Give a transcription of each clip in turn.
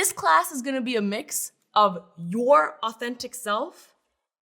This class is gonna be a mix of your authentic self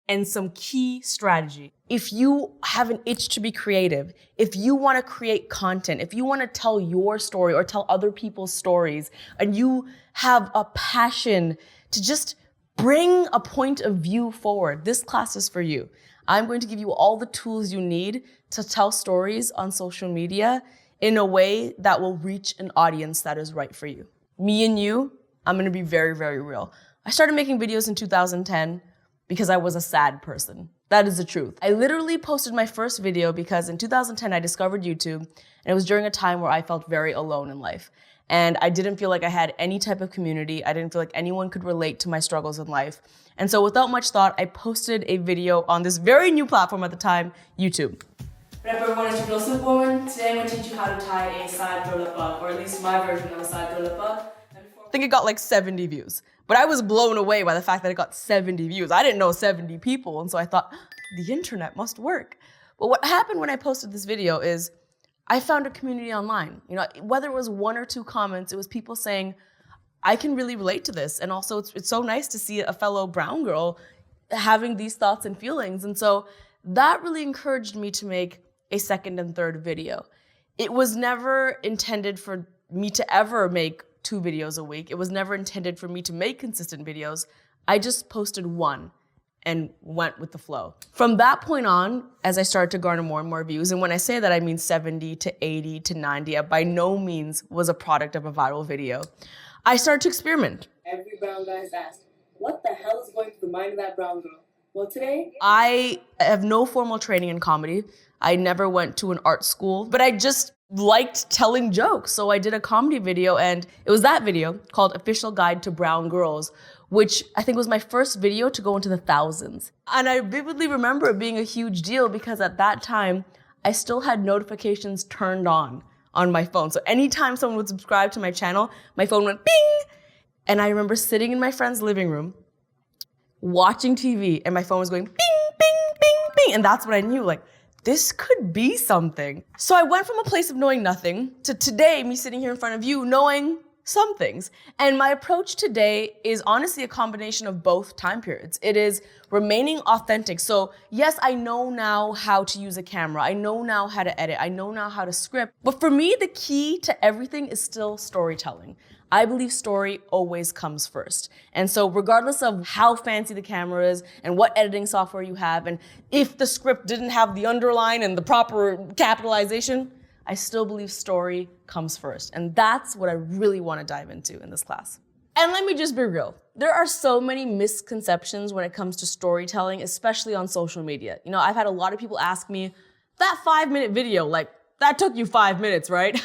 and some key strategy. If you have an itch to be creative, if you wanna create content, if you wanna tell your story or tell other people's stories, and you have a passion to just bring a point of view forward, this class is for you. I'm going to give you all the tools you need to tell stories on social media in a way that will reach an audience that is right for you. Me and you, I'm gonna be very, very real. I started making videos in 2010 because I was a sad person. That is the truth. I literally posted my first video because in 2010 I discovered YouTube, and it was during a time where I felt very alone in life. And I didn't feel like I had any type of community. I didn't feel like anyone could relate to my struggles in life. And so without much thought, I posted a video on this very new platform at the time, YouTube. What up everyone, it's your girl Superwoman. Today I'm going to teach you how to tie a side burlap up, or at least my version of a side burlap up. I think it got like 70 views. But I was blown away by the fact that it got 70 views. I didn't know 70 people, and so I thought, the internet must work. But what happened when I posted this video is I found a community online. You know, whether it was 1 or 2 comments, it was people saying, I can really relate to this. And also it's so nice to see a fellow brown girl having these thoughts and feelings. And so that really encouraged me to make a second and third video. It was never intended for me to ever make 2 videos a week. It was never intended for me to make consistent videos. I just posted 1 and went with the flow. From that point on, as I started to garner more and more views, and when I say that, I mean 70 to 80 to 90, I by no means was a product of a viral video. I started to experiment. Every brown guy is asked, what the hell is going through the mind of that brown girl? Well, today, I have no formal training in comedy. I never went to an art school, but I just liked telling jokes. So I did a comedy video, and it was that video called Official Guide to Brown Girls, which I think was my first video to go into the thousands. And I vividly remember it being a huge deal because at that time, I still had notifications turned on my phone. So anytime someone would subscribe to my channel, my phone went bing! And I remember sitting in my friend's living room, watching TV, and my phone was going bing, bing, bing, bing. And that's when I knew, like, this could be something. So I went from a place of knowing nothing to today, me sitting here in front of you, knowing some things. And my approach today is honestly a combination of both time periods. It is remaining authentic. So yes, I know now how to use a camera. I know now how to edit. I know now how to script. But for me, the key to everything is still storytelling. I believe story always comes first. And so regardless of how fancy the camera is and what editing software you have, and if the script didn't have the underline and the proper capitalization, I still believe story comes first. And that's what I really want to dive into in this class. And let me just be real. There are so many misconceptions when it comes to storytelling, especially on social media. You know, I've had a lot of people ask me, that 5-minute video, like, that took you 5 minutes, right?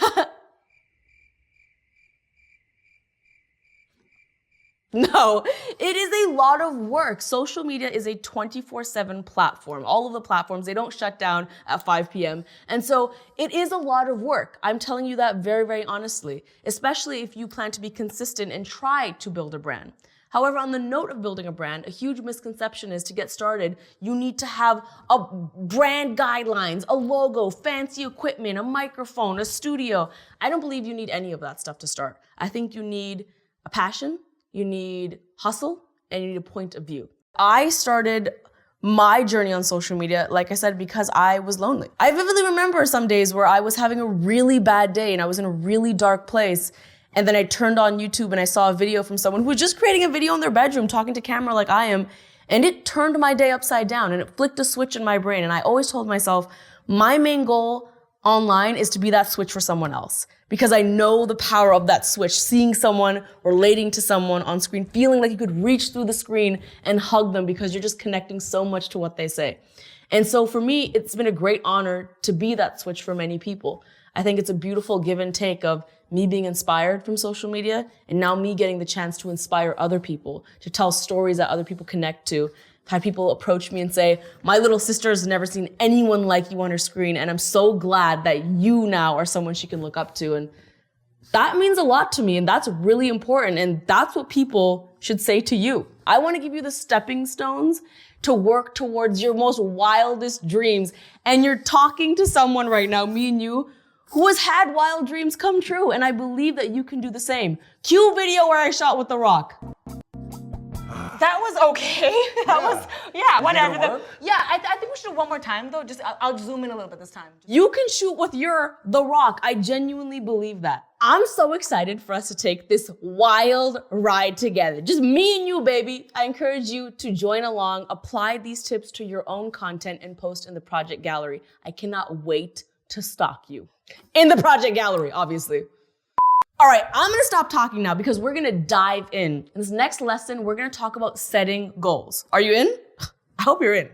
No, it is a lot of work. Social media is a 24/7 platform. All of the platforms, they don't shut down at 5 p.m. And so it is a lot of work. I'm telling you that very, very honestly, especially if you plan to be consistent and try to build a brand. However, on the note of building a brand, a huge misconception is to get started, you need to have a brand guidelines, a logo, fancy equipment, a microphone, a studio. I don't believe you need any of that stuff to start. I think you need a passion, you need hustle, and you need a point of view. I started my journey on social media, like I said, because I was lonely. I vividly remember some days where I was having a really bad day and I was in a really dark place. And then I turned on YouTube and I saw a video from someone who was just creating a video in their bedroom, talking to camera like I am. And it turned my day upside down and it flicked a switch in my brain. And I always told myself, my main goal online is to be that switch for someone else. Because I know the power of that switch, seeing someone, relating to someone on screen, feeling like you could reach through the screen and hug them because you're just connecting so much to what they say. And so for me, it's been a great honor to be that switch for many people. I think it's a beautiful give and take of me being inspired from social media and now me getting the chance to inspire other people, to tell stories that other people connect to. I've had people approach me and say, my little sister has never seen anyone like you on her screen, and I'm so glad that you now are someone she can look up to. And that means a lot to me, and that's really important, and that's what people should say to you. I want to give you the stepping stones to work towards your most wildest dreams. And you're talking to someone right now, me and you, who has had wild dreams come true, and I believe that you can do the same. Cue video where I shot with The Rock. That was okay. Whatever. Did it work? I think we should do it one more time though. Just I'll zoom in a little bit this time. You can shoot with your The Rock. I genuinely believe that. I'm so excited for us to take this wild ride together. Just me and you, baby. I encourage you to join along, apply these tips to your own content, and post in the project gallery. I cannot wait to stalk you. In the project gallery, obviously. All right, I'm gonna stop talking now because we're gonna dive in. In this next lesson, we're gonna talk about setting goals. Are you in? I hope you're in.